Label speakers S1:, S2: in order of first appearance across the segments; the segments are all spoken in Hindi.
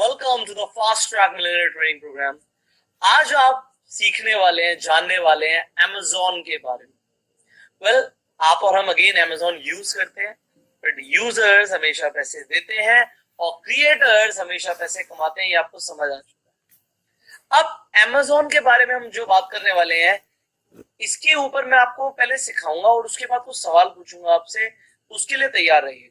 S1: Welcome to the fast track millionaire training programme. आज आप सीखने वाले हैं, जानने वाले हैं Amazon के बारे में। वेल, आप और हम अगेन Amazon यूज करते हैं, बट यूजर्स हमेशा पैसे देते हैं और क्रिएटर्स हमेशा पैसे कमाते हैं। ये आपको समझ आ चुका है। अब Amazon के बारे में हम जो बात करने वाले हैं, इसके ऊपर मैं आपको पहले सिखाऊंगा और उसके बाद कुछ सवाल पूछूंगा आपसे। उसके लिए तैयार रहिए।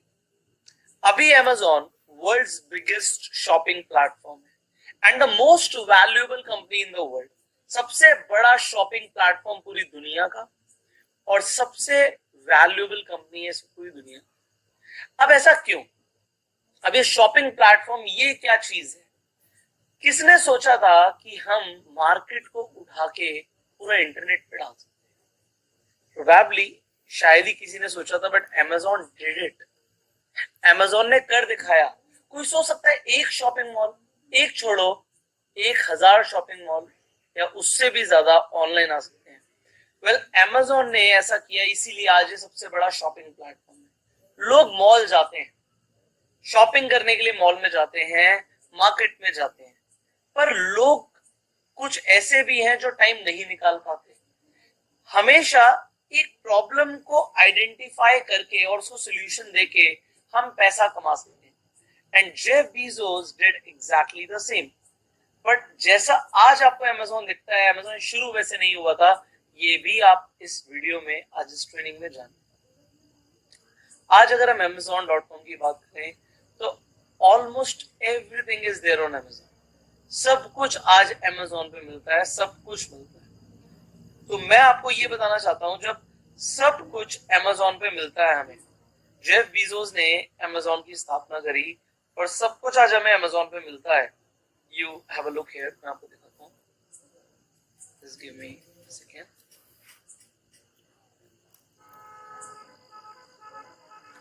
S1: अभी Amazon world's biggest shopping platform है and the most valuable company in the world. सबसे बड़ा शॉपिंग प्लेटफॉर्म पूरी दुनिया का और सबसे वैल्यूएबल कंपनी है पूरी दुनिया। अब ऐसा क्यों? अब ये शॉपिंग प्लेटफॉर्म, ये क्या चीज है? किसने सोचा था कि हम मार्केट को उठा के पूरा इंटरनेट पे डाल सकते हैं? प्रोबेबली शायद ही किसी ने सोचा था, but Amazon did it. Amazon ने कर दिखाया। कोई सोच सकता है एक शॉपिंग मॉल, एक छोड़ो 1000 शॉपिंग मॉल या उससे भी ज्यादा ऑनलाइन आ सकते हैं। वेल, Amazon ने ऐसा किया, इसीलिए आज ये सबसे बड़ा शॉपिंग प्लेटफॉर्म है। लोग मॉल जाते हैं, शॉपिंग करने के लिए मॉल में जाते हैं, मार्केट में जाते हैं, पर लोग कुछ ऐसे भी हैं जो टाइम नहीं निकाल पाते। हमेशा एक प्रॉब्लम को आइडेंटिफाई करके और उसको सोल्यूशन देके हम पैसा कमा सकते हैं। And Jeff Bezos did exactly the same. But जैसा आज आपको Amazon दिखता है, Amazon शुरू वैसे नहीं हुआ था। ये भी आप इस वीडियो में, आज इस ट्रेनिंग में जानें। आज अगर हम Amazon.com की बात करें तो almost everything is there on Amazon। सब कुछ आज Amazon पे मिलता है, सब कुछ मिलता है। तो मैं आपको ये बताना चाहता हूं, जब सब कुछ Amazon पे मिलता है हमें, जेफ बीजोस ने Amazon की स्थापना करी और सब कुछ आज हमें Amazon पे मिलता है। You have a look here, मैं आपको दिखाता हूँ। Just give me a second.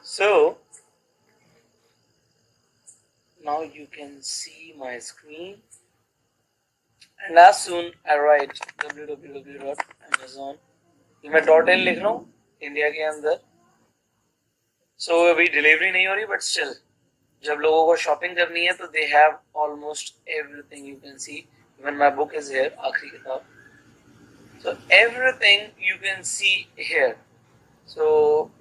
S1: So now you can see my screen and as soon I write www.amazon, मैं .in लिख रहा हूँ इंडिया के अंदर। सो अभी डिलीवरी नहीं हो रही, बट स्टिल जब लोगों को शॉपिंग करनी है तो they have almost everything. You can see even my book is here, आखिरी किताब। So everything you can see here. So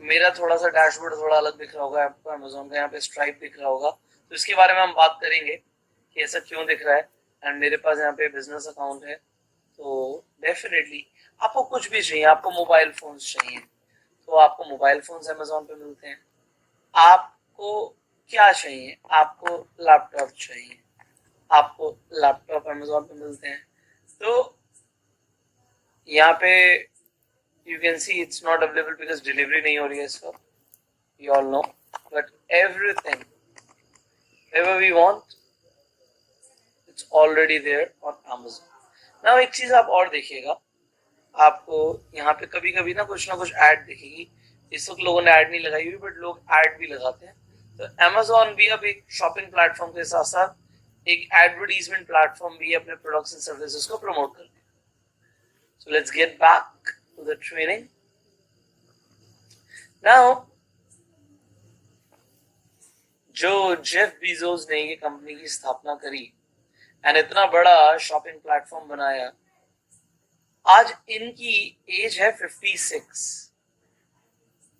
S1: मेरा थोड़ा सा डैशबोर्ड थोड़ा अलग दिख रहा होगा आपको, Amazon का यहाँ पे स्ट्राइप दिख रहा होगा, तो इसके बारे में हम बात करेंगे कि ऐसा क्यों दिख रहा है। एंड मेरे पास यहाँ पे बिजनेस अकाउंट है, तो डेफिनेटली आपको कुछ भी चाहिए, आपको मोबाइल फोन्स चाहिए तो आपको मोबाइल फोन्स Amazon पे मिलते हैं। आपको क्या चाहिए? आपको लैपटॉप चाहिए, आपको लैपटॉप Amazon पे मिलते हैं। तो यहाँ पे you can see it's not available because delivery नहीं हो रही है इसका, you all know, but everything whatever we want it's already there on Amazon. Now एक चीज आप और देखिएगा, आपको यहाँ पे कभी कभी ना कुछ ऐड दिखेगी। इस वक्त लोगों ने ऐड नहीं लगाई हुई, बट लोग ऐड भी लगाते हैं। तो Amazon भी अब एक शॉपिंग प्लेटफॉर्म के साथ साथ एक एडवर्टीजमेंट प्लेटफॉर्म भी अपने प्रोडक्ट्स एंड सर्विसेज को प्रमोट करते हैं। So let's get back to the training. Now, जो जेफ बीजोस ने ये कंपनी की स्थापना करी एंड इतना बड़ा शॉपिंग प्लेटफॉर्म बनाया, आज इनकी एज है 56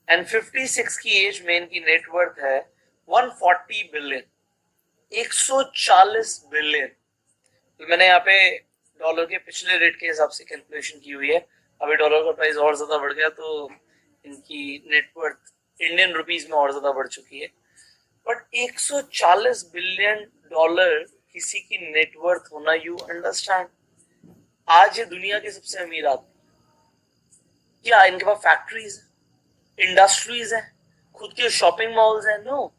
S1: एंड 56 की एज में इनकी नेटवर्थ है 140 बिलियन, 140 बिलियन। तो मैंने यहाँ पे डॉलर के पिछले रेट के हिसाब से कैलकुलेशन की हुई है। अभी डॉलर का प्राइस और ज्यादा बढ़ गया तो इनकी नेटवर्थ इंडियन रुपीस में और ज्यादा बढ़ चुकी है। बट 140 बिलियन डॉलर किसी की नेटवर्थ होना, यू अंडरस्टैंड, आज ये दुनिया के सबसे अमीर आदमी। क्या इनके पास फैक्ट्रीज, इंडस्ट्रीज है, खुद के शॉपिंग मॉल्स हैं? नो,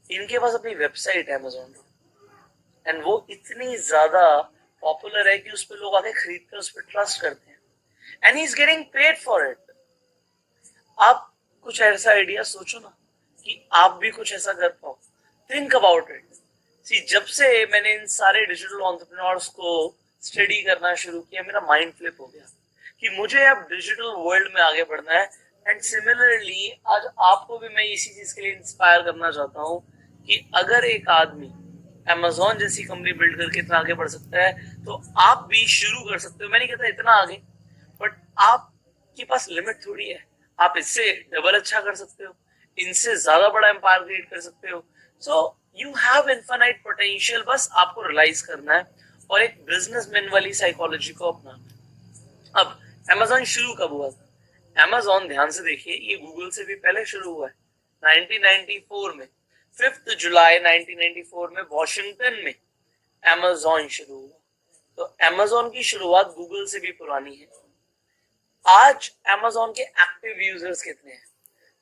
S1: इनके पास अपनी वेबसाइट है Amazon, एंड वो इतनी ज्यादा पॉपुलर है कि उस पर लोग आके खरीदते हैं, उस पर ट्रस्ट करते हैं, and he is getting paid for it. आप कुछ ऐसा आइडिया सोचो ना कि आप भी कुछ ऐसा कर पाओ। Think about it. सी, जब से मैंने इन सारे डिजिटल एंटरप्रेन्योर्स को स्टडी करना शुरू किया, मेरा माइंड फ्लिप हो गया कि मुझे अब डिजिटल वर्ल्ड में आगे बढ़ना है। एंड सिमिलरली आज आपको भी मैं इसी चीज के लिए इंस्पायर करना चाहता हूँ कि अगर एक आदमी Amazon जैसी कंपनी बिल्ड करके इतना आगे बढ़ सकता है, तो आप भी शुरू कर सकते हो। मैं नहीं कहता इतना आगे, बट आपके पास लिमिट थोड़ी है। आप इससे डबल अच्छा कर सकते हो, इनसे ज्यादा बड़ा एम्पायर क्रिएट कर सकते हो। So you have infinite potential, बस आपको रियलाइज करना है और एक बिजनेसमैन वाली साइकोलॉजी को अपनाना। अब Amazon शुरू कब हुआ था? Amazon, ध्यान से देखिए, ये गूगल से भी पहले शुरू हुआ है 1994 में। 5 जुलाई 1994 में वॉशिंगटन में Amazon शुरू हुआ। तो Amazon की शुरुआत गूगल से भी पुरानी है। आज Amazon के एक्टिव यूजर्स कितने हैं?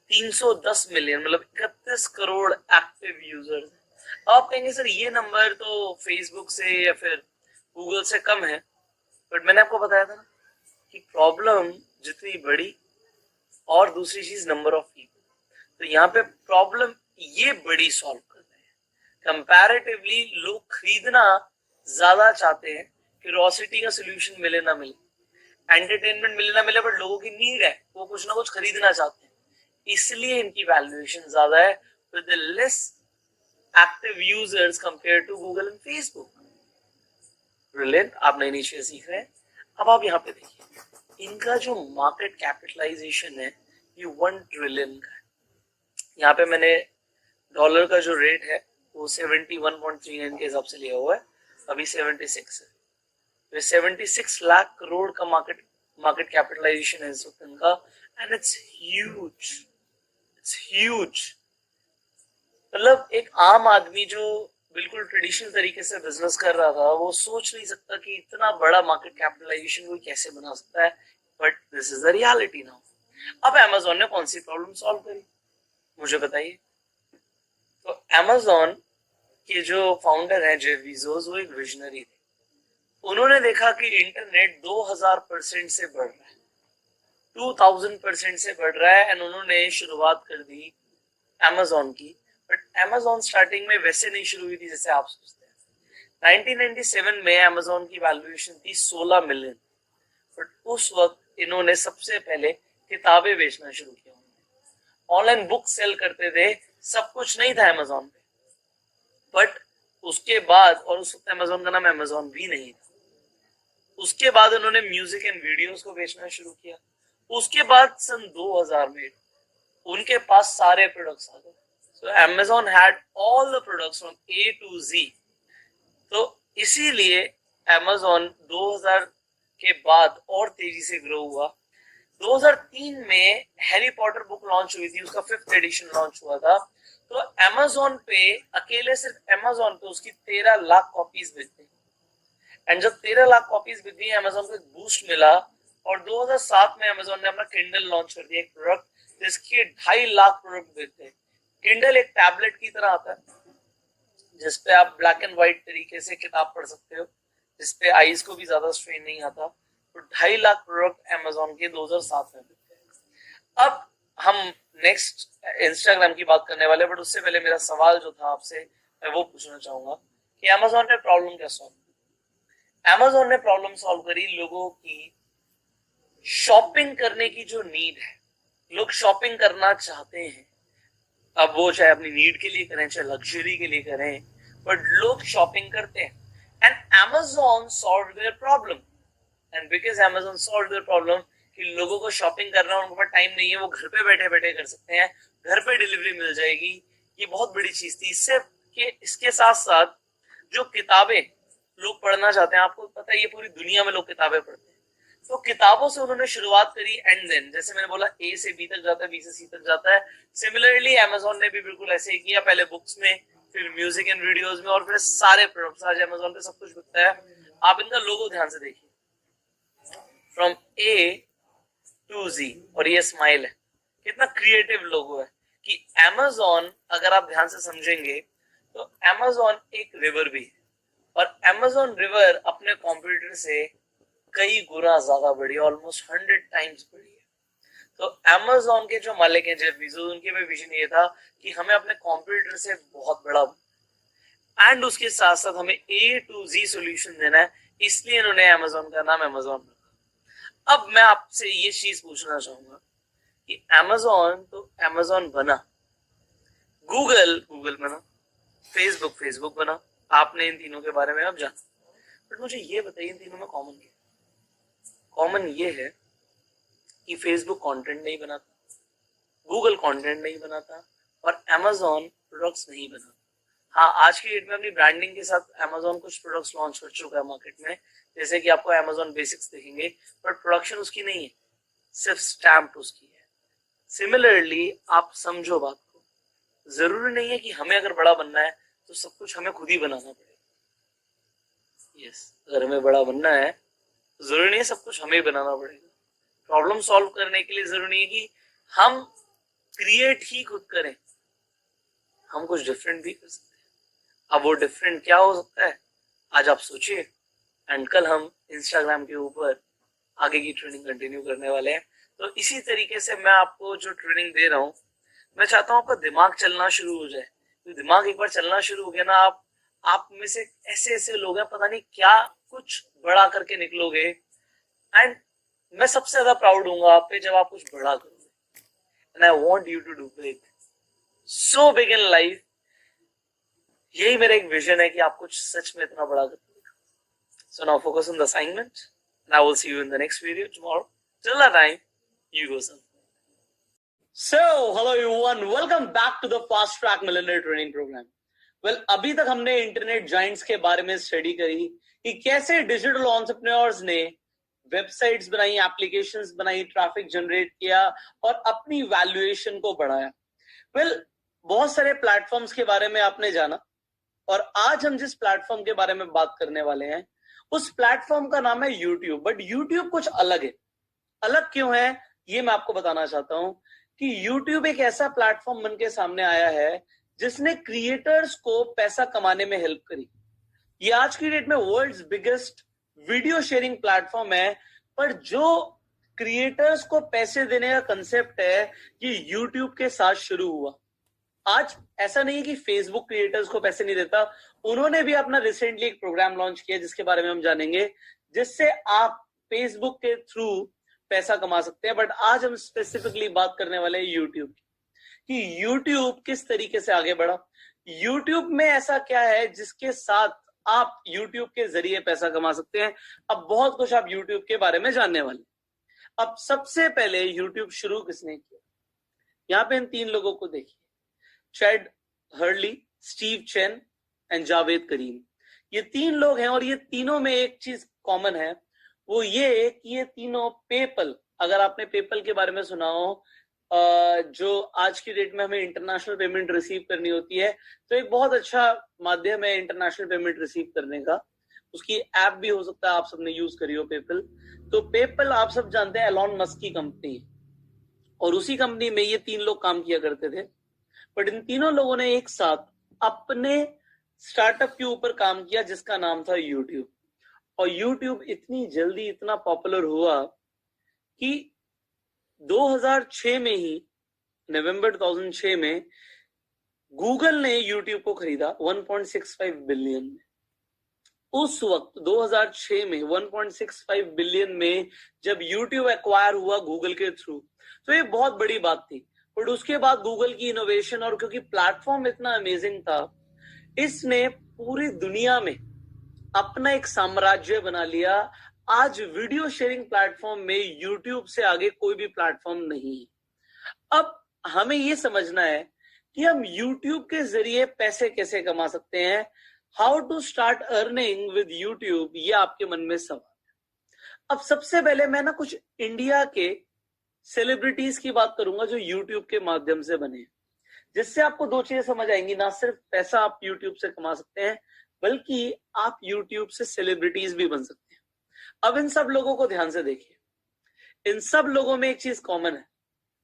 S1: 310 मिलियन, मतलब 31 करोड़ एक्टिव यूजर्स। आप कहेंगे सर ये नंबर तो फेसबुक से या फिर गूगल से कम है, बट मैंने आपको बताया था ना कि प्रॉब्लम जितनी बड़ी और दूसरी चीज नंबर ऑफ पीपल, तो यहाँ पे प्रॉब्लम ये बड़ी सॉल्व कर रहे हैं। कंपैरेटिवली लोग खरीदना ज्यादा चाहते हैं, क्यूरियोसिटी का सोल्यूशन मिले ना मिले, एंटरटेनमेंट मिले ना मिले, बट लोगों की नीड है, वो कुछ ना कुछ खरीदना चाहते हैं, इसलिए इनकी वैल्यूएशन ज्यादा है with less active users compare to Google and Facebook. Brilliant, आप नई नई चीजें सीख रहे हैं। अब आप यहाँ पे देखिए, इनका जो मार्केट कैपिटलाइजेशन है ये 1 ट्रिलियन का है। यहाँ पे मैंने डॉलर का जो रेट है वो 71.39 के हिसाब से लिया हुआ है, अभी 76 है। तो 76 लाख करोड़ का मार्केट कैपिटलाइजेशन है इस वक्त इनका, and it's huge, it's huge. मतलब एक आम आदमी जो बिल्कुल ट्रेडिशनल तरीके से बिजनेस कर रहा था, वो सोच नहीं सकता कि इतना बड़ा मार्केट कैपिटलाइजेशन कोई कैसे बना सकता है, but this is the reality now. अब Amazon ने कौन सी प्रॉब्लम सॉल्व करी, मुझे बताइए। तो Amazon के जो फाउंडर हैं जेफ बेजोस, वो एक विजनरी थे। उन्होंने देखा कि इंटरनेट 2000% से बढ़ रहा है, 2000% से बढ़ रहा है, एंड उन्होंने शुरुआत कर दी Amazon की। बट Amazon स्टार्टिंग में वैसे नहीं शुरू हुई थी जैसे आप सोचते हैं। 1997 में Amazon की वैल्यूएशन थी 16 मिलियन, बट उस वक्त इन्होंने सबसे पहले किताबें बेचना शुरू किया। ऑनलाइन बुक सेल करते थे, सब कुछ नहीं था Amazon पे, बट उसके बाद, और उस वक्त Amazon का नाम Amazon भी नहीं था, उसके बाद उन्होंने म्यूजिक एंड वीडियोस को बेचना शुरू किया। उसके बाद सन 2000 में उनके पास सारे प्रोडक्ट्स आ गए। So Amazon had all the products from A to Z. तो इसीलिए Amazon 2000 के बाद और तेजी से ग्रो हुआ। 2003 में हैरी पॉटर बुक लॉन्च हुई थी, उसका 5th एडिशन लॉन्च हुआ था। तो Amazon पे अकेले सिर्फ Amazon पे उसकी 13 लाख कॉपीज बिकती, एंड जब 13 लाख कॉपीज बिकी, Amazon को एक बूस्ट मिला, और 2007 में Amazon ने अपना Kindle लॉन्च कर दिया, एक प्रोडक्ट जिसके 2.5 लाख प्रोडक्ट बिकते। Kindle एक टैबलेट की तरह आता है जिसपे आप ब्लैक एंड व्हाइट तरीके से किताब पढ़ सकते हो, जिसपे आईज को भी ज्यादा स्ट्रेन नहीं आता। तो 2.5 लाख प्रोडक्ट Amazon के 2007 में बिकते हैं। अब हम नेक्स्ट इंस्टाग्राम की बात करने वाले, बट उससे पहले मेरा सवाल जो था आपसे, मैं वो पूछना चाहूंगा कि Amazon ने प्रॉब्लम क्या सॉल्व की? Amazon ने प्रॉब्लम सॉल्व करी लोगों की शॉपिंग करने की जो नीड है। लोग शॉपिंग करना चाहते हैं, अब वो चाहे अपनी नीड के लिए करें, चाहे लग्जरी के लिए करें, बट लोग शॉपिंग करते हैं, and Amazon solve their problem. And because Amazon solve their problem कि लोगों को शॉपिंग करना, उनके पास टाइम नहीं है, वो घर पे बैठे बैठे कर सकते हैं, घर पे डिलीवरी मिल जाएगी, ये बहुत बड़ी चीज थी। इसके साथ साथ जो किताबें लोग पढ़ना चाहते हैं, आपको पता है ये पूरी दुनिया में लोग किताबें पढ़ते हैं, तो किताबों से उन्होंने शुरुआत करी, एंड देन जैसे मैंने बोला A से B तक जाता है, B से C तक जाता है। सिमिलरली Amazon ने भी बिल्कुल ऐसे ही किया, पहले बुक्स में, फिर म्यूजिक एंड वीडियोस में, और फिर सारे प्रोडक्ट्स। आज Amazon पे सब कुछ बिकता है। आप इनका लोगो ध्यान से देखिए, फ्रॉम A to Z, और ये स्माइल है, कितना क्रिएटिव लोगो है कि Amazon, अगर आप ध्यान से समझेंगे तो Amazon एक रिवर भी है, और Amazon रिवर अपने कॉम्पिटिटर से कई गुना ज्यादा बड़ी, ऑलमोस्ट 100 टाइम्स बड़ी है। तो Amazon के जो मालिक हैं जेफ बेजोस, उनके भी विजन ये था कि हमें अपने कॉम्पिटिटर से बहुत बड़ा, एंड उसके साथ साथ हमें A to Z सॉल्यूशन देना है, इसलिए इन्होंने Amazon का नाम Amazon रखा। अब मैं आपसे ये चीज पूछना चाहूंगा कि Amazon तो Amazon बना, गूगल बना, फेसबुक बना, आपने इन तीनों के बारे में अब जाना, बट मुझे ये बताइए इन तीनों में कॉमन क्या है? कॉमन ये है कि फेसबुक कंटेंट नहीं बनाता, गूगल कंटेंट नहीं बनाता और अमेजोन प्रोडक्ट्स नहीं बनाता। हाँ, आज की डेट में अपनी ब्रांडिंग के साथ अमेजोन कुछ प्रोडक्ट्स लॉन्च कर चुका है मार्केट में, जैसे कि आपको अमेजोन बेसिक्स दिखेंगे, बट प्रोडक्शन उसकी नहीं है, सिर्फ स्टैम्प उसकी है। सिमिलरली आप समझो बात को, जरूरी नहीं है कि हमें अगर बड़ा बनना है तो सब कुछ हमें खुद ही बनाना पड़ेगा। अगर हमें बड़ा बनना है तो जरूरी नहीं है सब कुछ हमें ही बनाना पड़ेगा। प्रॉब्लम सॉल्व करने के लिए जरूरी नहीं है कि हम क्रिएट ही खुद करें, हम कुछ डिफरेंट भी कर सकते हैं। अब वो डिफरेंट क्या हो सकता है, आज आप सोचिए, एंड कल हम इंस्टाग्राम के ऊपर आगे की ट्रेनिंग कंटिन्यू करने वाले हैं। तो इसी तरीके से मैं आपको जो ट्रेनिंग दे रहा हूँ, मैं चाहता हूँ आपका दिमाग चलना शुरू हो जाए। तो दिमाग एक बार चलना शुरू हो गया ना, आप में से ऐसे ऐसे लोग हैं, पता नहीं क्या कुछ बड़ा करके निकलोगे। एंड मैं सबसे ज्यादा प्राउड हूँ आप पे जब आप कुछ बड़ा करोगे। And I want you to do big, so big in life. यही मेरा एक विजन है कि आप कुछ सच में इतना बड़ा करोगे। So now focus on the assignment, and I will see you in the next video tomorrow. Till that time, you go some. So, hello everyone, welcome back to the Fast Track Millionaire Training Program. Well, अभी तक हमने इंटरनेट जाइंट्स के बारे में स्टडी करी कि कैसे डिजिटल एंटरप्रेन्योर्स ने वेबसाइट्स बनाई, एप्लीकेशंस बनाई, ट्रैफिक जनरेट किया और अपनी वैल्यूएशन को बढ़ाया। Well, बहुत सारे प्लेटफॉर्म्स के बारे में आपने जाना, और आज हम जिस प्लेटफॉर्म के बारे में बात करने वाले हैं उस प्लेटफॉर्म का नाम है YouTube। बट YouTube कुछ अलग है। अलग क्यों है ये मैं आपको बताना चाहता हूं कि YouTube एक ऐसा प्लेटफॉर्म बन के सामने आया है जिसने क्रिएटर्स को पैसा कमाने में हेल्प करी। ये आज की डेट में world's biggest video sharing platform है, पर जो क्रिएटर्स को पैसे देने का कंसेप्ट है ये YouTube के साथ शुरू हुआ। आज ऐसा नहीं है कि फेसबुक क्रिएटर्स को पैसे नहीं देता, उन्होंने भी अपना रिसेंटली एक प्रोग्राम लॉन्च किया जिसके बारे में हम जानेंगे, जिससे आप फेसबुक के थ्रू पैसा कमा सकते हैं। बट आज हम स्पेसिफिकली बात करने वाले हैं यूट्यूब की, कि यूट्यूब किस तरीके से आगे बढ़ा, यूट्यूब में ऐसा क्या है जिसके साथ आप यूट्यूब के जरिए पैसा कमा सकते हैं। अब बहुत कुछ आप यूट्यूब के बारे में जानने वाले। अब सबसे पहले यूट्यूब शुरू किसने किया, यहाँ पे इन तीन लोगों को देखिए, Chad Hurley, Steve Chen and Javed Karim. ये तीन लोग हैं और ये तीनों में एक चीज कॉमन है, वो ये कि ये तीनों पेपल, अगर आपने पेपल के बारे में सुना हो, जो आज की डेट में हमें इंटरनेशनल पेमेंट रिसीव करनी होती है, तो एक बहुत अच्छा माध्यम है इंटरनेशनल पेमेंट रिसीव करने का। उसकी ऐप भी हो सकता है आप सबने यूज करी हो पेपल। तो पेपल आप सब जानते हैं एलॉन मस्क की कंपनी, और उसी कंपनी में ये तीन लोग काम किया करते थे। बट इन तीनों लोगों ने एक साथ अपने स्टार्टअप के ऊपर काम किया जिसका नाम था यूट्यूब। और यूट्यूब इतनी जल्दी इतना पॉपुलर हुआ कि 2006 में ही, नवंबर 2006 में गूगल ने यूट्यूब को खरीदा 1.65 बिलियन में। उस वक्त 2006 में 1.65 बिलियन में जब यूट्यूब एक्वायर हुआ गूगल के थ्रू, तो ये बहुत बड़ी बात थी। बट उसके बाद गूगल की इनोवेशन, और क्योंकि प्लेटफॉर्म इतना अमेजिंग था, इसने पूरी दुनिया में अपना एक साम्राज्य बना लिया। आज वीडियो शेयरिंग प्लेटफॉर्म में यूट्यूब से आगे कोई भी प्लेटफॉर्म नहीं है। अब हमें ये समझना है कि हम यूट्यूब के जरिए पैसे कैसे कमा सकते हैं, how to start earning with YouTube, ये आपके मन में सवाल है। अब सबसे पहले मैं ना कुछ इंडिया के सेलिब्रिटीज की बात करूंगा जो यूट्यूब के माध्यम से बने, जिससे आपको दो चीजें समझ आएंगी, ना सिर्फ पैसा आप यूट्यूब से कमा सकते हैं, बल्कि आप यूट्यूब से सेलिब्रिटीज भी बन सकते हैं। अब इन सब लोगों को ध्यान से देखिए, इन सब लोगों में एक चीज कॉमन है।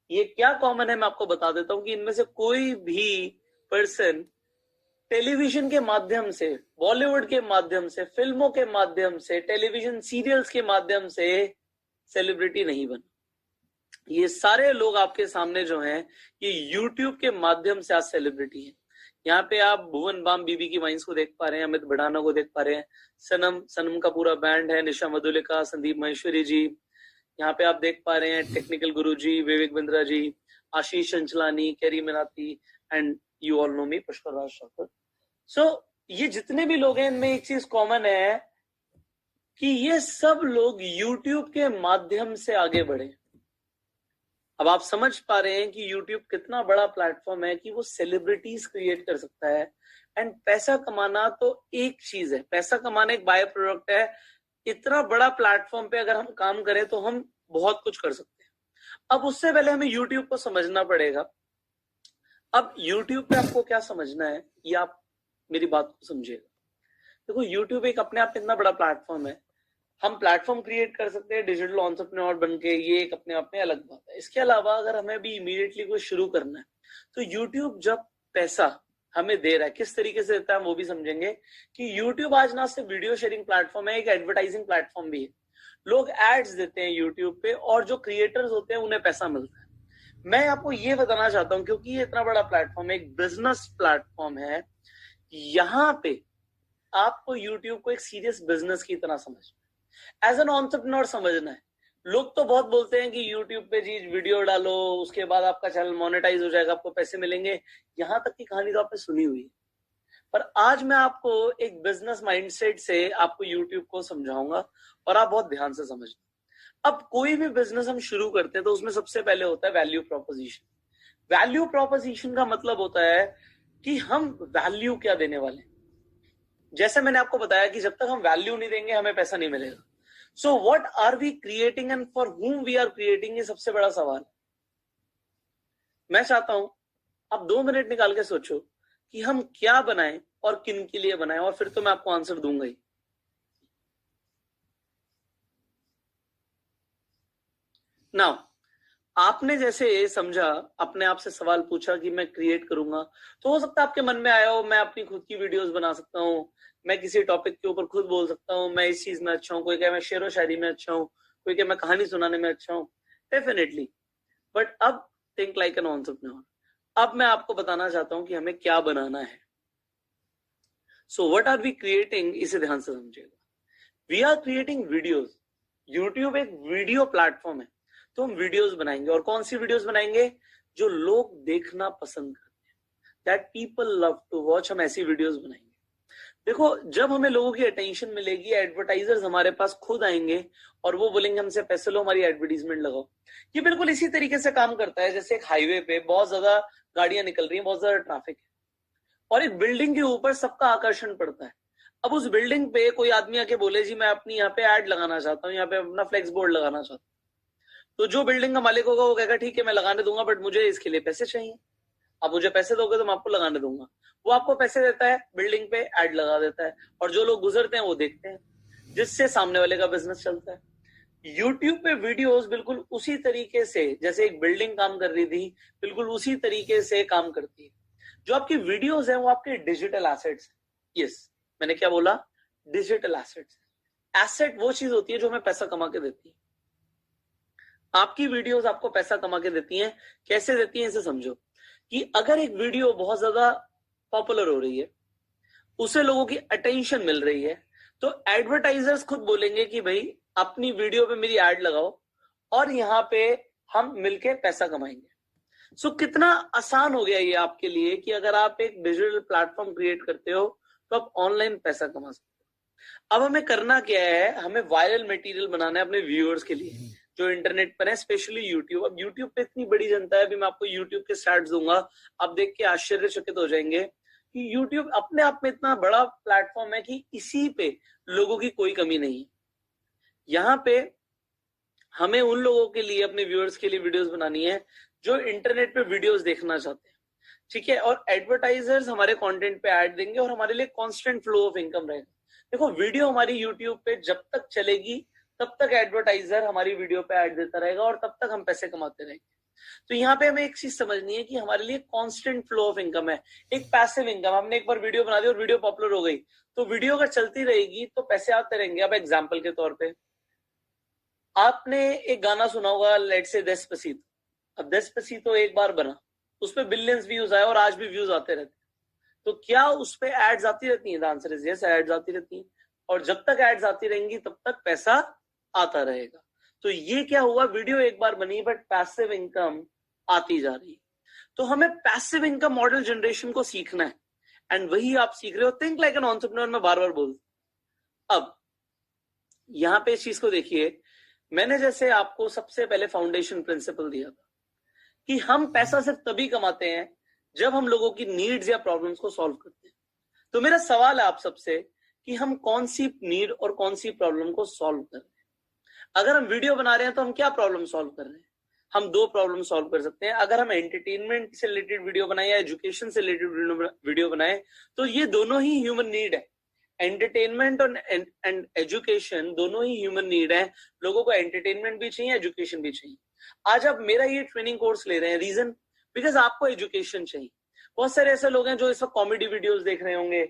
S1: ये क्या कॉमन है मैं आपको बता देता हूं कि इनमें से कोई भी पर्सन टेलीविजन के माध्यम से, बॉलीवुड के माध्यम से, फिल्मों के माध्यम से, टेलीविजन सीरियल्स के माध्यम से सेलिब्रिटी नहीं बना। ये सारे लोग आपके सामने जो हैं, ये यूट्यूब के माध्यम से आज सेलिब्रिटी हैं। यहाँ पे आप भुवन बाम बीबी की वाइन्स को देख पा रहे हैं, अमित भड़ाना को देख पा रहे हैं, सनम का पूरा बैंड है, निशा मधुलिका, संदीप महेश्वरी जी। यहाँ पे आप देख पा रहे हैं Technical Guru ji, Vivek Bindra ji, Ashish Chanchlani, Carry Minati, and you all know me, Pushkar Raj Thakur. So
S2: ये जितने भी लोग हैं इनमें एक चीज कॉमन है कि ये सब लोग YouTube के माध्यम से आगे बढ़े। अब आप समझ पा रहे हैं कि YouTube कितना बड़ा प्लेटफॉर्म है कि वो सेलिब्रिटीज क्रिएट कर सकता है। एंड पैसा कमाना तो एक चीज है, पैसा कमाना एक बाय प्रोडक्ट है। इतना बड़ा प्लेटफॉर्म पे अगर हम काम करें तो हम बहुत कुछ कर सकते हैं। अब उससे पहले हमें YouTube को समझना पड़ेगा। अब YouTube पे आपको क्या समझना है, ये आप मेरी बात को समझिएगा। देखो, YouTube एक अपने आप इतना बड़ा प्लेटफॉर्म है, हम प्लेटफॉर्म क्रिएट कर सकते हैं डिजिटल एंटरप्रेन्योर बनके, ये एक अपने आप में अलग बात है। इसके अलावा अगर हमें भी इमीडिएटली कुछ शुरू करना है तो YouTube जब पैसा हमें दे रहा है, किस तरीके से देता है वो भी समझेंगे कि YouTube आज ना सिर्फ वीडियो शेयरिंग प्लेटफॉर्म है, एक एडवर्टाइजिंग प्लेटफॉर्म भी है। लोग एड्स देते हैं YouTube पे और जो क्रिएटर्स होते हैं उन्हें पैसा मिलता है। मैं आपको ये बताना चाहता हूं, क्योंकि ये इतना बड़ा प्लेटफॉर्म है, एक बिजनेस प्लेटफॉर्म है, यहां पे आपको YouTube को एक सीरियस बिजनेस की तरह समझना है, एज एन एंटरप्रेन्योर समझना है। लोग तो बहुत बोलते हैं कि YouTube पे जी वीडियो डालो, उसके बाद आपका चैनल मोनेटाइज हो जाएगा, आपको पैसे मिलेंगे। यहां तक की कहानी तो आपने सुनी हुई है, पर आज मैं आपको एक बिजनेस माइंडसेट से आपको YouTube को समझाऊंगा और आप बहुत ध्यान से समझना। अब कोई भी बिजनेस हम शुरू करते हैं तो उसमें सबसे पहले होता है वैल्यू प्रोपोजिशन। वैल्यू प्रोपोजिशन का मतलब होता है कि हम वैल्यू क्या देने वाले हैं। जैसे मैंने आपको बताया कि जब तक हम वैल्यू नहीं देंगे हमें पैसा नहीं मिलेगा। So what are we creating and for whom we are creating, ये सबसे बड़ा सवाल। मैं चाहता हूं आप 2 मिनट निकाल के सोचो कि हम क्या बनाएं और किन के लिए बनाएं, और फिर तो मैं आपको आंसर दूंगा ही। नाउ, आपने जैसे समझा, अपने आप से सवाल पूछा कि मैं क्रिएट करूंगा, तो हो सकता है आपके मन में आया हो मैं अपनी खुद की वीडियोस बना सकता हूं, मैं किसी टॉपिक के ऊपर खुद बोल सकता हूं, मैं इस चीज में अच्छा हूं। कोई कहे मैं शेरो शायरी में अच्छा हूं, कोई कहे मैं कहानी सुनाने में अच्छा हूं। डेफिनेटली, बट अब थिंक लाइक एन एंटरप्रेन्योर। अब मैं आपको बताना चाहता हूं कि हमें क्या बनाना है। So what are we creating, इसे ध्यान से समझिएगा। We are creating videos. YouTube एक वीडियो प्लेटफॉर्म है, तो हम वीडियोस बनाएंगे। और कौन सी वीडियोस बनाएंगे? जो लोग देखना पसंद करते हैं, that people love to watch, हम ऐसी वीडियोस बनाएंगे। देखो, जब हमें लोगों की अटेंशन मिलेगी, एडवर्टाइजर्स हमारे पास खुद आएंगे और वो बोलेंगे हमसे पैसे लो, हमारी एडवर्टीजमेंट लगाओ। ये बिल्कुल इसी तरीके से काम करता है जैसे एक हाईवे पे बहुत ज्यादा गाड़ियां निकल रही हैं, बहुत ज्यादा ट्रैफिक है, और एक बिल्डिंग के ऊपर सबका आकर्षण पड़ता है। अब उस बिल्डिंग पे कोई आदमी आके बोले जी मैं अपनी यहाँ पे ऐड लगाना चाहता हूँ, यहाँ पे अपना फ्लेक्स बोर्ड लगाना चाहता हूँ, तो जो बिल्डिंग का मालिक होगा वो कहेगा ठीक है मैं लगाने दूंगा, बट मुझे इसके लिए पैसे चाहिए। आप मुझे पैसे दोगे तो मैं आपको लगाने दूंगा। वो आपको पैसे देता है, बिल्डिंग पे ऐड लगा देता है, और जो लोग गुजरते हैं वो देखते हैं, जिससे सामने वाले का बिजनेस चलता है। यूट्यूब पे वीडियोस बिल्कुल उसी तरीके से, जैसे एक बिल्डिंग काम कर रही थी, बिल्कुल उसी तरीके से काम करती है। जो आपकी वीडियोस हैं वो आपके डिजिटल एसेट्स हैं। यस, मैंने क्या बोला? Digital assets. एसेट वो चीज होती है जो हमें पैसा कमा के देती है। आपकी वीडियोस आपको पैसा कमा के देती हैं। कैसे देती हैं इसे समझो, कि अगर एक वीडियो बहुत ज्यादा पॉपुलर हो रही है, उसे लोगों की अटेंशन मिल रही है, तो एडवर्टाइजर्स खुद बोलेंगे कि भाई अपनी वीडियो पे मेरी ऐड लगाओ और यहाँ पे हम मिलके पैसा कमाएंगे। सो कितना आसान हो गया ये आपके लिए कि अगर आप एक डिजिटल प्लेटफॉर्म क्रिएट करते हो तो आप ऑनलाइन पैसा कमा सकते हो। अब हमें करना क्या है? हमें वायरल मटेरियल बनाना है अपने व्यूअर्स के लिए जो इंटरनेट पर है, स्पेशली यूट्यूब। अब यूट्यूब पे इतनी बड़ी जनता है, अभी मैं आपको यूट्यूब के स्टैट्स दूंगा, आप देख के आश्चर्यचकित हो जाएंगे कि यूट्यूब अपने आप में इतना बड़ा प्लेटफॉर्म है कि इसी पे लोगों की कोई कमी नहीं है। यहाँ पे हमें उन लोगों के लिए, अपने व्यूअर्स के लिए वीडियोस बनानी है जो इंटरनेट पे वीडियोस देखना चाहते हैं, ठीक है। और एडवर्टाइजर्स हमारे कंटेंट पे ऐड देंगे और हमारे लिए कांस्टेंट फ्लो ऑफ इनकम रहेगा। देखो, वीडियो हमारी यूट्यूब पे जब तक चलेगी तब तक एडवर्टाइजर हमारी वीडियो पे ऐड देता रहेगा और तब तक हम पैसे कमाते रहेंगे। तो यहाँ पे हमें एक चीज समझनी है कि हमारे लिए कांस्टेंट फ्लो ऑफ इनकम है, एक पैसिव इनकम। हमने एक बार वीडियो बना दी और वीडियो पॉपुलर हो गई, तो वीडियो अगर चलती रहेगी तो पैसे आते रहेंगे। अब एग्जाम्पल के तौर पे आपने एक गाना सुना होगा, लेट से डेस्पासितो। अब डेस्पासितो एक बार बना, उस पर बिलियंस व्यूज आए और आज भी व्यूज आते रहते हैं। तो क्या उस पर एड्स आती रहती हैं? The answer is yes, ads आती रहती हैं, और जब तक एड्स आती रहेंगी तब तक पैसा आता रहेगा। तो ये क्या हुआ? वीडियो एक बार बनी बट पैसिव इनकम आती जा रही है। तो हमें पैसिव इनकम मॉडल जनरेशन को सीखना है। एंड वही आप सीख रहे हो। थिंक लाइक एन एंटरप्रेन्योर, मैं बार बार बोलता। अब यहां पे इस चीज को देखिए, मैंने जैसे आपको सबसे पहले फाउंडेशन प्रिंसिपल दिया था कि हम पैसा सिर्फ तभी कमाते हैं जब हम लोगों की नीड्स या प्रॉब्लम्स को सॉल्व करते हैं। तो मेरा सवाल है आप सबसे कि हम कौन सी नीड और कौन सी प्रॉब्लम को सॉल्व कर रहे हैं। अगर हम वीडियो बना रहे हैं तो हम क्या प्रॉब्लम सॉल्व कर रहे हैं? हम दो प्रॉब्लम सॉल्व कर सकते हैं। अगर हम एंटरटेनमेंट से रिलेटेड वीडियो बनाए या एजुकेशन से रिलेटेड वीडियो बनाए तो ये दोनों ही ह्यूमन नीड है। एंटरटेनमेंट और एंड एजुकेशन दोनों ही ह्यूमन नीड है। लोगों को एंटरटेनमेंट भी चाहिए, एजुकेशन भी चाहिए। आज आप मेरा ये ट्रेनिंग कोर्स ले रहे हैं, रीजन बिकॉज आपको एजुकेशन चाहिए। बहुत सारे ऐसे लोग हैं जो इस वक्त कॉमेडी वीडियोस देख रहे होंगे,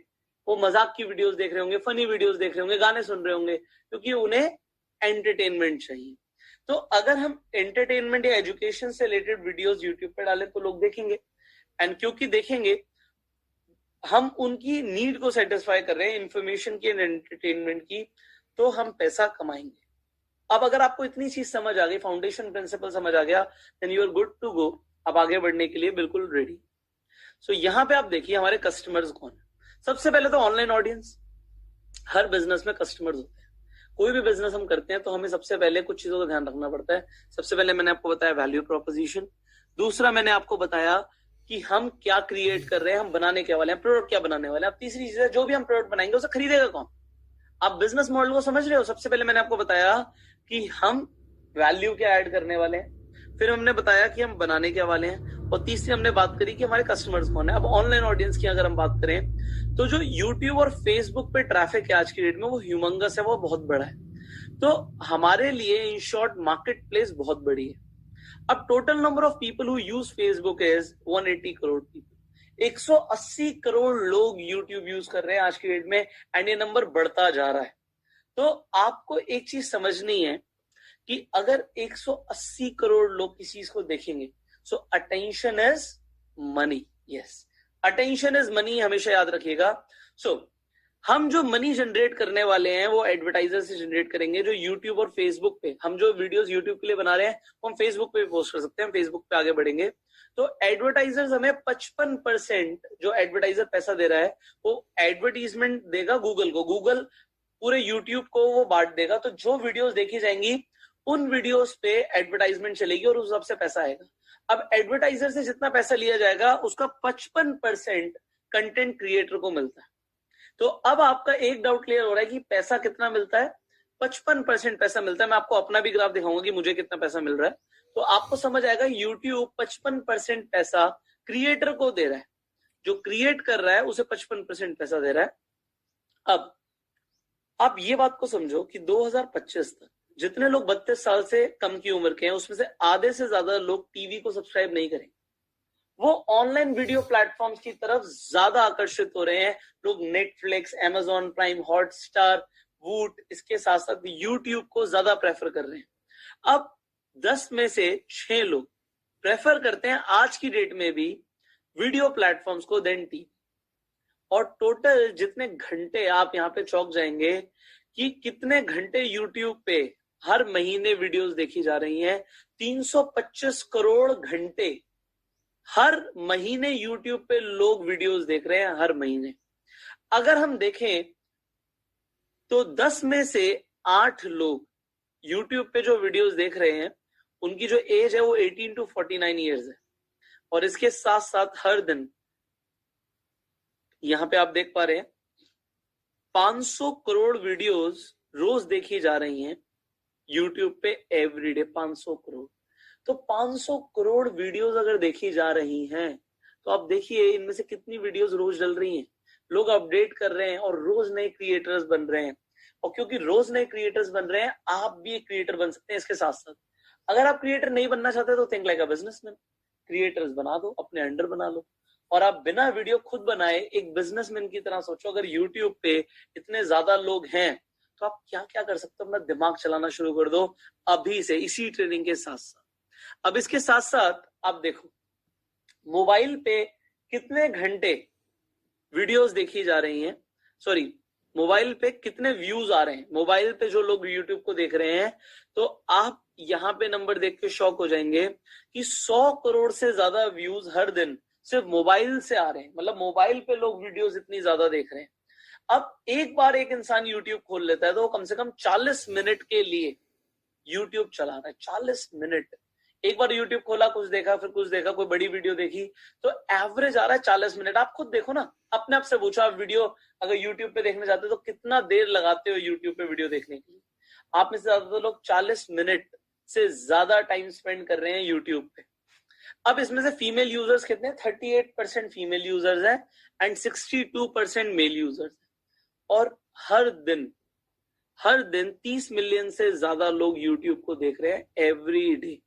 S2: वो मजाक की वीडियोस देख रहे होंगे, फनी वीडियोस देख रहे होंगे, गाने सुन रहे होंगे, क्योंकि उन्हें एंटरटेनमेंट चाहिए। तो अगर हम एंटरटेनमेंट या एजुकेशन से रिलेटेड वीडियोस यूट्यूब पे डालें तो लोग देखेंगे, एंड क्योंकि देखेंगे हम उनकी नीड को सेटिस्फाई कर रहे हैं, इंफॉर्मेशन की एंड एंटरटेनमेंट की, तो हम पैसा कमाएंगे। अब अगर आपको इतनी चीज समझ आ गई, फाउंडेशन प्रिंसिपल समझ आ गया, then you are good to go. अब आगे बढ़ने के लिए बिल्कुल रेडी। सो यहाँ पे आप देखिए हमारे कस्टमर्स कौन है। सबसे पहले तो ऑनलाइन ऑडियंस। हर बिजनेस में कस्टमर्स होते हैं। कोई भी बिजनेस हम करते हैं तो हमें सबसे पहले कुछ चीजों का ध्यान रखना पड़ता है। सबसे पहले मैंने आपको बताया वैल्यू प्रोपोजिशन। दूसरा मैंने आपको बताया कि हम क्या क्रिएट कर रहे हैं, हम बनाने क्या वाले हैं, प्रोडक्ट क्या बनाने वाले हैं। अब तीसरी चीज है, जो भी हम प्रोडक्ट बनाएंगे उसे खरीदेगा कौन। आप बिजनेस मॉडल को समझ रहे हो। सबसे पहले मैंने आपको बताया कि हम वैल्यू क्या ऐड करने वाले हैं, फिर हमने बताया कि हम बनाने क्या वाले हैं, और तीसरी हमने बात करी कि हमारे कस्टमर्स कौन है। अब ऑनलाइन ऑडियंस की अगर हम बात करें तो जो यूट्यूब और फेसबुक पे ट्रैफिक है आज की डेट में, वो ह्यूमंगस है, वो बहुत बड़ा है। तो हमारे लिए इन शॉर्ट मार्केट प्लेस बहुत बड़ी है। अब total number of people who use Facebook is 180 crore people. 180 crore लोग यूट्यूब यूज कर रहे हैं आज की डेट में, एंड ये नंबर बढ़ता जा रहा है। तो आपको एक चीज समझनी है कि अगर 180 करोड़ लोग किसी चीज को देखेंगे, सो attention is money. Yes, attention is money, हमेशा याद रखिएगा। सो हम जो मनी जनरेट करने वाले हैं वो एडवर्टाइजर से जनरेट करेंगे। जो यूट्यूब और फेसबुक पे हम जो वीडियोस यूट्यूब के लिए बना रहे हैं वो हम फेसबुक पे भी पोस्ट कर सकते हैं। फेसबुक पे आगे बढ़ेंगे तो एडवर्टाइजर्स हमें 55% जो एडवर्टाइजर पैसा दे रहा है वो एडवर्टीजमेंट देगा गूगल को। गूगल पूरे यूट्यूब को वो बांट देगा। तो जो वीडियोस देखी जाएंगी उन वीडियोस पे एडवर्टाइजमेंट चलेगी और उस सबसे पैसा आएगा। अब एडवर्टाइजर से जितना पैसा लिया जाएगा उसका 55% कंटेंट क्रिएटर को मिलता है। तो अब आपका एक डाउट क्लियर हो रहा है कि पैसा कितना मिलता है। 55% पैसा मिलता है। मैं आपको अपना भी ग्राफ दिखाऊंगा कि मुझे कितना पैसा मिल रहा है, तो आपको समझ आएगा यूट्यूब 55% पैसा क्रिएटर को दे रहा है। जो क्रिएट कर रहा है उसे 55% पैसा दे रहा है। अब आप ये बात को समझो कि 2025 तक जितने लोग 32 साल से कम की उम्र के हैं उसमें से आधे से ज्यादा लोग टीवी को सब्सक्राइब नहीं करेंगे। वो ऑनलाइन वीडियो प्लेटफॉर्म्स की तरफ ज्यादा आकर्षित हो रहे हैं। लोग नेटफ्लिक्स, अमेजॉन प्राइम, हॉटस्टार, वूट, इसके साथ साथ यूट्यूब को ज्यादा प्रेफर कर रहे हैं। अब 10 में से 6 लोग प्रेफर करते हैं आज की डेट में भी वीडियो प्लेटफॉर्म्स को देन टीवी। और टोटल जितने घंटे, आप यहाँ पे चौंक जाएंगे कि कितने घंटे यूट्यूब पे हर महीने वीडियोस देखी जा रही हैं। 325 करोड़ घंटे हर महीने यूट्यूब पे लोग वीडियोस देख रहे हैं, हर महीने। अगर हम देखें तो 10 में से 8 लोग यूट्यूब पे जो वीडियोस देख रहे हैं उनकी जो एज है वो 18 to 49 ईयर्स है। और इसके साथ साथ हर दिन यहां पे आप देख पा रहे हैं 500 करोड़ वीडियोस रोज देखी जा रही हैं यूट्यूब पे एवरीडे। 500 करोड़। तो 500 करोड़ वीडियोस अगर देखी जा रही हैं तो आप देखिए इनमें से कितनी वीडियोस रोज डल रही हैं। लोग अपडेट कर रहे हैं और रोज नए क्रिएटर्स बन रहे हैं। और क्योंकि रोज नए क्रिएटर्स बन रहे हैं, आप भी एक क्रिएटर बन सकते हैं इसके साथ साथ। अगर आप क्रिएटर नहीं बनना चाहते तो think like a businessman. Creators बना दो, अपने अंडर बना लो, और आप बिना वीडियो खुद बनाए एक बिजनेसमैन की तरह सोचो। अगर यूट्यूब पे इतने ज्यादा लोग हैं तो आप क्या क्या कर सकते हो। अपना दिमाग चलाना शुरू कर दो अभी से, इसी ट्रेनिंग के साथ साथ। अब इसके साथ साथ आप देखो मोबाइल पे कितने घंटे वीडियोस देखी जा रही हैं, सॉरी मोबाइल पे कितने व्यूज आ रहे हैं। मोबाइल पे जो लोग यूट्यूब को देख रहे हैं तो आप यहाँ पे नंबर देख के शॉक हो जाएंगे कि 100 करोड़ से ज्यादा व्यूज हर दिन सिर्फ मोबाइल से आ रहे हैं, मतलब मोबाइल पे लोग वीडियोस इतनी ज्यादा देख रहे हैं। अब एक बार एक इंसान यूट्यूब खोल लेता है तो वो कम से कम 40 मिनट के लिए यूट्यूब चला रहा है। 40 मिनट एक बार यूट्यूब खोला, कुछ देखा, फिर कुछ देखा, कोई बड़ी वीडियो देखी, तो एवरेज आ रहा है 40 मिनट। आप खुद देखो ना, अपने आप से पूछो, आप वीडियो अगर यूट्यूब पे देखने जाते हो तो कितना देर लगाते हो यूट्यूब पे वीडियो देखने के लिए? आप में से ज्यादातर लोग 40 मिनट से ज्यादा टाइम स्पेंड कर रहे हैं यूट्यूब पे। अब इसमें से फीमेल यूजर्स कितने हैं? 38% फीमेल यूजर्स हैं एंड 62% मेल यूजर्स हैं। और हर दिन 30 मिलियन से ज्यादा लोग यूट्यूब को देख रहे हैं एवरी डे।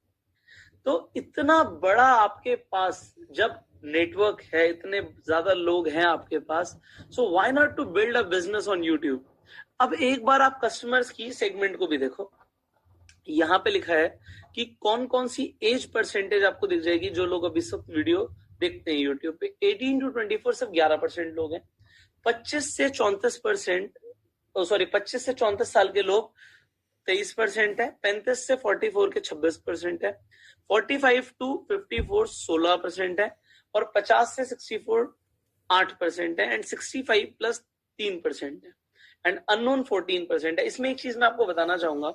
S2: तो इतना बड़ा आपके पास जब नेटवर्क है, इतने ज्यादा लोग हैं आपके पास, so why not to build a business on YouTube. अब एक बार आप कस्टमर्स की सेगमेंट को भी देखो, यहाँ पे लिखा है कि कौन कौन सी एज परसेंटेज आपको दिख जाएगी जो लोग अभी सब वीडियो देखते हैं यूट्यूब पे। 18 to 24 सिर्फ 11% लोग हैं। 25 से 34 साल के लोग 23% है। 35 से 44 के 26% है। 45 to 54 16% है। और 50 से 64 8% है। एंड 65 प्लस 3% है। एंड अननोन 14% है। इसमें एक चीज मैं आपको बताना चाहूंगा,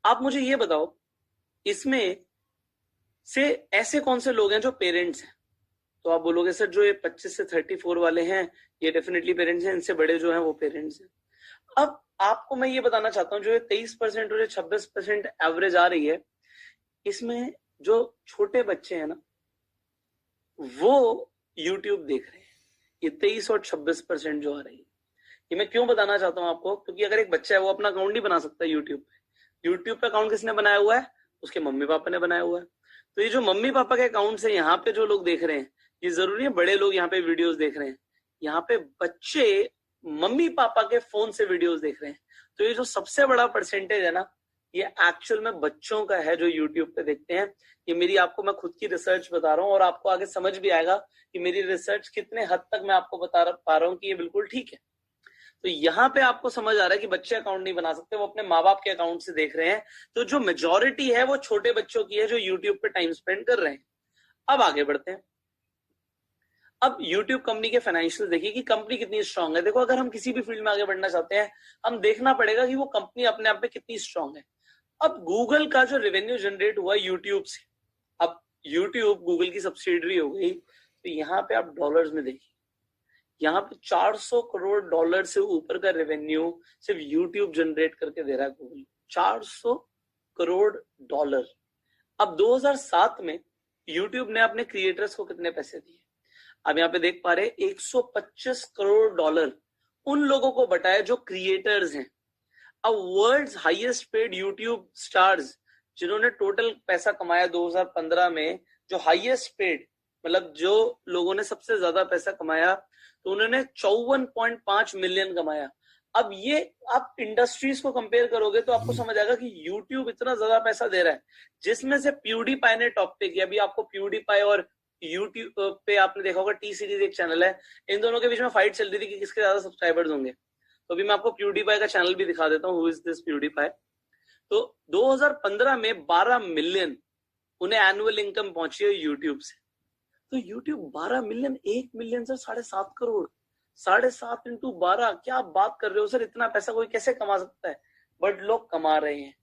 S2: आप मुझे ये बताओ, इसमें से ऐसे कौन से लोग हैं जो पेरेंट्स हैं? तो आप बोलोगे सर जो ये 25 से 34 वाले हैं ये डेफिनेटली पेरेंट्स हैं, इनसे बड़े जो हैं वो पेरेंट्स हैं। अब आपको मैं ये बताना चाहता हूँ, जो ये 23% और 26% एवरेज आ रही है, इसमें जो छोटे बच्चे हैं ना वो यूट्यूब देख रहे हैं। ये 23 और 26% जो आ रही है, ये मैं क्यों बताना चाहता हूँ आपको, क्योंकि अगर एक बच्चा है वो अपना अकाउंट नहीं बना सकता यूट्यूब पे। यूट्यूब पे अकाउंट किसने बनाया हुआ है? उसके मम्मी पापा ने बनाया हुआ है। तो ये जो मम्मी पापा के अकाउंट से यहाँ पे जो लोग देख रहे हैं, ये जरूरी है बड़े लोग यहाँ पे वीडियोस देख रहे हैं, यहाँ पे बच्चे मम्मी पापा के फोन से वीडियोस देख रहे हैं। तो ये जो सबसे बड़ा परसेंटेज है ना, ये एक्चुअल में बच्चों का है जो यूट्यूब पे देखते हैं। ये मेरी आपको मैं खुद की रिसर्च बता रहा हूँ और आपको आगे समझ भी आएगा कि मेरी रिसर्च कितने हद तक मैं आपको बता पा रहा हूँ कि ये बिल्कुल ठीक है। तो यहाँ पे आपको समझ आ रहा है कि बच्चे अकाउंट नहीं बना सकते, वो अपने माँ बाप के अकाउंट से देख रहे हैं। तो जो मेजोरिटी है वो छोटे बच्चों की है जो यूट्यूब पे टाइम स्पेंड कर रहे हैं। अब आगे बढ़ते हैं। अब यूट्यूब कंपनी के फाइनेंशियल देखिए कि कंपनी कितनी स्ट्रांग है। देखो, अगर हम किसी भी फील्ड में आगे बढ़ना चाहते हैं, हम देखना पड़ेगा कि वो कंपनी अपने आप में कितनी स्ट्रांग है। अब गूगल का जो रेवेन्यू जनरेट हुआ यूट्यूब से, अब यूट्यूब गूगल की सब्सिडरी हो गई, तो यहाँ पे आप डॉलर्स में देखिए, यहाँ पे 400 करोड़ डॉलर से ऊपर का रेवेन्यू सिर्फ यूट्यूब जनरेट करके दे रहा है गूगल। 400 करोड़ डॉलर। अब 2007 में यूट्यूब ने अपने क्रिएटर्स को कितने पैसे दिए? अब यहाँ पे देख पा रहे 125 करोड़ डॉलर उन लोगों को बटाए जो क्रिएटर्स हैं। अब world's highest paid YouTube stars जिन्होंने टोटल पैसा कमाया 2015 में, जो हाईएस्ट पेड मतलब जो लोगों ने सबसे ज्यादा पैसा कमाया, तो उन्होंने 54.5 मिलियन कमाया। अब ये आप इंडस्ट्रीज को कंपेयर करोगे तो आपको समझ आएगा कि यूट्यूब इतना ज्यादा पैसा दे रहा है, जिसमें से प्यूडीपाई ने टॉप पे किया। अभी आपको प्यूडीपाई और यूट्यूब पे आपने देखा होगा टी सीरीज एक चैनल है, इन दोनों के बीच में फाइट चल रही थी कि किसके ज्यादा सब्सक्राइबर्स होंगे। तो अभी मैं आपको प्यूडीपाई का चैनल भी दिखा देता हूँ, हु इज दिस प्यूडीपाई। तो 2015 में 12 मिलियन उन्हें एनुअल इनकम पहुंची है यूट्यूब से। तो यूट्यूब 12 मिलियन, 1 मिलियन से 7.5 करोड़, 7.5 इंटू 12, क्या आप बात कर रहे हो सर? इतना पैसा कोई कैसे कमा सकता है? बट लोग कमा रहे हैं।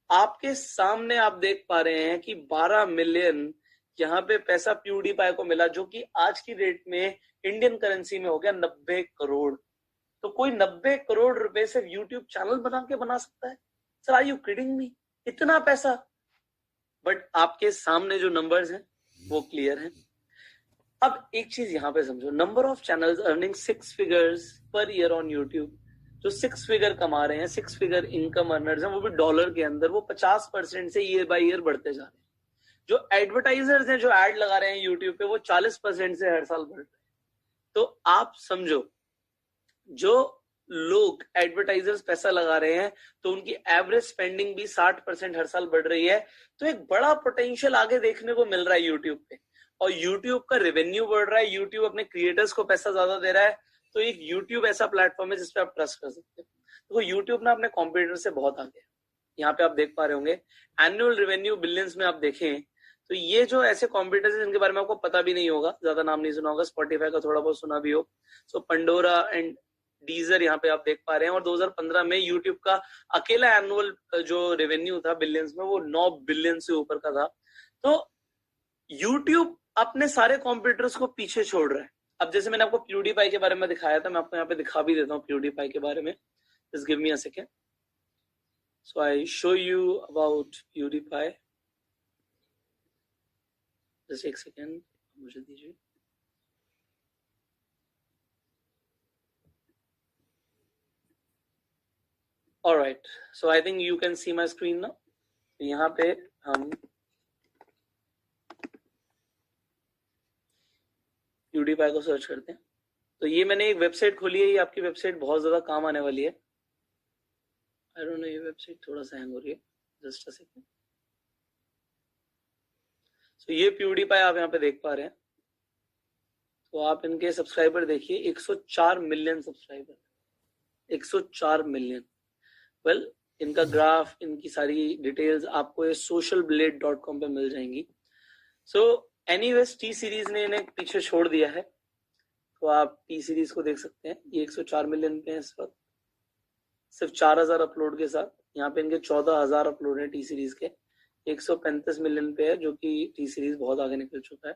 S2: आपके सामने आप देख पा रहे हैं कि 12 मिलियन यहाँ पे पैसा प्यूडीपाई को मिला, जो कि आज की रेट में इंडियन करेंसी में हो गया 90 करोड़। तो कोई 90 करोड़ रुपए से यूट्यूब चैनल बना के बना सकता है? Sir are you kidding me? इतना पैसा? बट आपके सामने जो नंबर्स हैं वो क्लियर है। अब एक चीज यहाँ पे समझो, number of channels earning 6 figures per year on YouTube, जो 6 फिगर कमा रहे हैं, 6 फिगर इनकम अर्नर्स हैं, वो भी डॉलर के अंदर, वो 50% से ईयर बाय ईयर बढ़ते जा रहे हैं। जो एडवर्टाइजर्स हैं जो एड लगा रहे हैं यूट्यूब पे, वो 40% से हर साल बढ़ रहे हैं। तो आप समझो, जो लोग एडवर्टाइजर्स पैसा लगा रहे हैं तो उनकी एवरेज स्पेंडिंग भी 60% हर साल बढ़ रही है। तो एक बड़ा पोटेंशियल आगे देखने को मिल रहा है यूट्यूब पे, और यूट्यूब का रेवेन्यू बढ़ रहा है, यूट्यूब अपने क्रिएटर्स को पैसा ज्यादा दे रहा है। तो एक यूट्यूब ऐसा प्लेटफॉर्म है जिसपे आप ट्रस्ट कर सकते हैं। तो यूट्यूब ना अपने कॉम्पिटिटर से बहुत आगे है। यहाँ पे आप देख पा रहे होंगे एनुअल रेवेन्यू बिलियंस में आप देखें तो ये जो ऐसे कॉम्पिटिटर्स हैं जिनके बारे में आपको पता भी नहीं होगा, ज्यादा नाम नहीं सुना होगा, स्पॉटिफाई का थोड़ा बहुत सुना भी हो, सो पंडोरा एंड डीजर यहाँ पे आप देख पा रहे हैं। और 2015 में यूट्यूब का अकेला एनुअल जो रेवेन्यू था बिलियंस में, वो 9 बिलियन से ऊपर का था। तो यूट्यूब अपने सारे कॉम्पिटिटर्स को पीछे छोड़ रहा है। अब जैसे मैंने आपको प्यूडीपाई के बारे में दिखाया था, मैं आपको यहाँ पे दिखा भी देता हूँ प्यूडीपाई के बारे में। Just give me a second, so I show you about PewDiePie. Just एक सेकेंड मुझे दीजिए। Alright, so I think you can C my screen now. यहाँ पे हम प्यूडीपाई को सर्च करते हैं। तो ये मैंने एक वेबसाइट खोली है, ये आपकी वेबसाइट बहुत ज्यादा काम आने वाली है। आई डोंट नो, ये वेबसाइट थोड़ा सा हैंग हो रही है, जस्ट अ सेकेंड। सो ये प्यूडीपाई आप यहाँ पे देख पा रहे हैं। तो आप इनके सब्सक्राइबर देखिए, 104 मिलियन सब्सक्राइबर, 104 मिलियन। वेल, इनका ग्राफ, इनकी सारी डिटेल्स आपको ये socialblade.com पे मिल जाएंगी। सो एनीवेज, टी सीरीज ने इन्हें पीछे छोड़ दिया है, तो आप टी सीरीज को देख सकते हैं। ये 104 मिलियन पे है इस वक्त, सिर्फ 4000 अपलोड के साथ। यहाँ पे इनके 14,000 अपलोड है टी सीरीज के। 135 मिलियन पे है, जो कि टी सीरीज बहुत आगे निकल चुका है।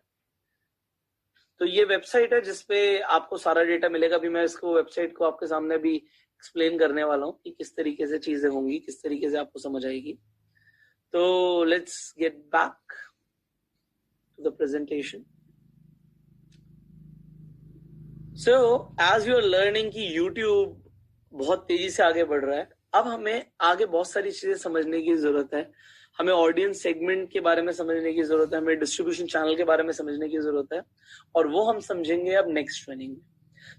S2: तो ये वेबसाइट है जिसपे आपको सारा डेटा मिलेगा। अभी मैं इसको वेबसाइट को आपके सामने भी एक्सप्लेन करने वाला हूँ कि किस तरीके से चीजें होंगी, किस तरीके से आपको समझ आएगी। तो let's get back to the presentation. So as you are learning कि यूट्यूब बहुत तेजी से आगे बढ़ रहा है, अब हमें आगे बहुत सारी चीजें समझने की जरूरत है। हमें ऑडियंस सेगमेंट के बारे में समझने की जरूरत है, हमें डिस्ट्रीब्यूशन चैनल के बारे में समझने की जरूरत है, और वो हम समझेंगे अब नेक्स्ट ट्रेनिंग में।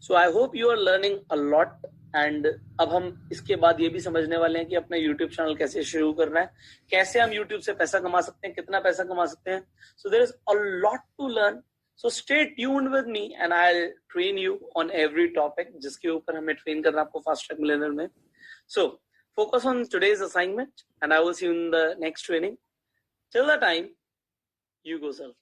S2: So I hope you are learning a lot. And अब हम इसके बाद ये भी समझने वाले हैं कि अपना यूट्यूब चैनल कैसे शुरू करना है, कैसे हम यूट्यूब से पैसा कमा सकते हैं, कितना पैसा कमा सकते हैं। So there is a lot to learn. So stay tuned with me and I'll train you on every topic जिसके ऊपर हमें ट्रेन करना आपको फास्ट ट्रैक मिलेनियर में। So focus on today's assignment and I will see you in the next training. Till the time, you go self.